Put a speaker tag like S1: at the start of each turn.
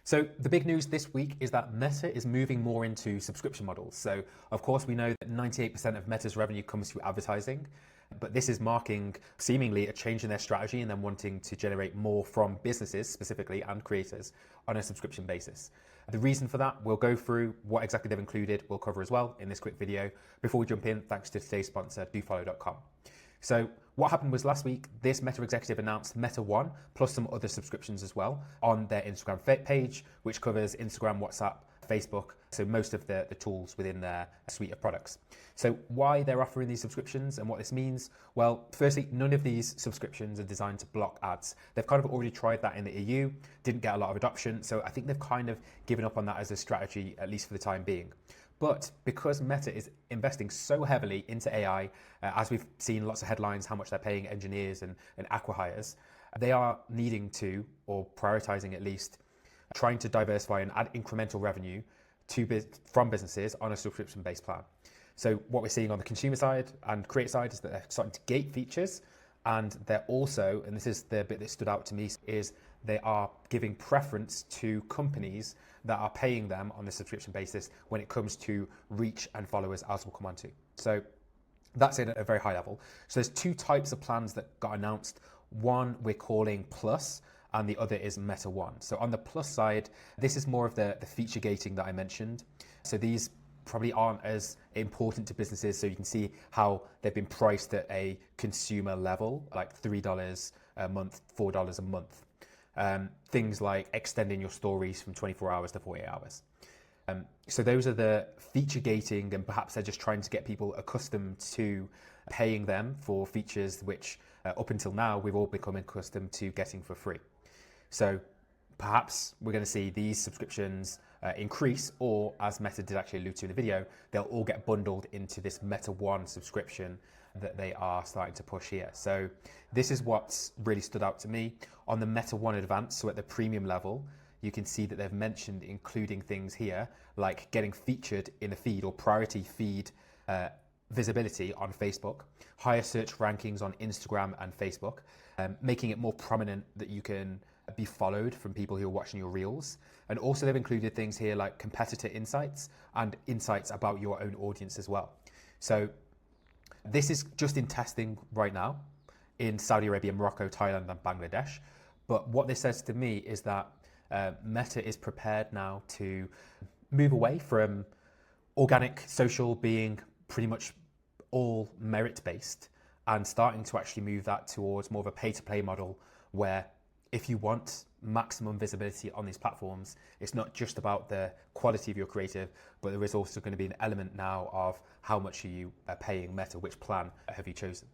S1: So the big news this week is that Meta is moving more into subscription models. So of course we know that 98% of Meta's revenue comes through advertising, but this is marking seemingly a change in their strategy and them wanting to generate more from businesses specifically and creators on a subscription basis. The reason for that, we'll go through what exactly they've included, we'll cover as well in this quick video. Before we jump in, thanks to today's sponsor, dofollow.com. So what happened was last week, this Meta executive announced Meta One plus some other subscriptions as well on their Instagram page, which covers Instagram, WhatsApp, Facebook, so most of the tools within their suite of products. So why they're offering these subscriptions and what this means? Well, firstly, none of these subscriptions are designed to block ads. They've kind of already tried that in the EU, didn't get a lot of adoption, so I think they've kind of given up on that as a strategy, at least for the time being. But because Meta is investing so heavily into AI, as we've seen lots of headlines, how much they're paying engineers and acqui-hires, they are needing to, or prioritizing at least, trying to diversify and add incremental revenue from businesses on a subscription-based plan. So what we're seeing on the consumer side and creator side is that they're starting to gate features, and they're also, and this is the bit that stood out to me, is they are giving preference to companies that are paying them on a subscription basis when it comes to reach and followers, as we'll come on to. So that's it at a very high level. So there's two types of plans that got announced. One we're calling Plus, and the other is Meta One. So on the Plus side, this is more of the feature gating that I mentioned. So these probably aren't as important to businesses. So you can see how they've been priced at a consumer level, like $3 a month, $4 a month. Things like extending your stories from 24 hours to 48 hours. So those are the feature gating, and perhaps they're just trying to get people accustomed to paying them for features which up until now we've all become accustomed to getting for free. So perhaps we're going to see these subscriptions increase, or as Meta did actually allude to in the video, they'll all get bundled into this Meta One subscription that they are starting to push here. So this is what's really stood out to me. On the Meta One Advanced, so at the premium level, you can see that they've mentioned including things here like getting featured in the feed or priority feed visibility on Facebook, higher search rankings on Instagram and Facebook, making it more prominent that you can be followed from people who are watching your reels. And also they've included things here like competitor insights and insights about your own audience as well. So this is just in testing right now in Saudi Arabia, Morocco, Thailand, and Bangladesh. But what this says to me is that Meta is prepared now to move away from organic social being pretty much all merit-based and starting to actually move that towards more of a pay-to-play model where if you want maximum visibility on these platforms, it's not just about the quality of your creative, but there is also going to be an element now of how much are you paying Meta, which plan have you chosen?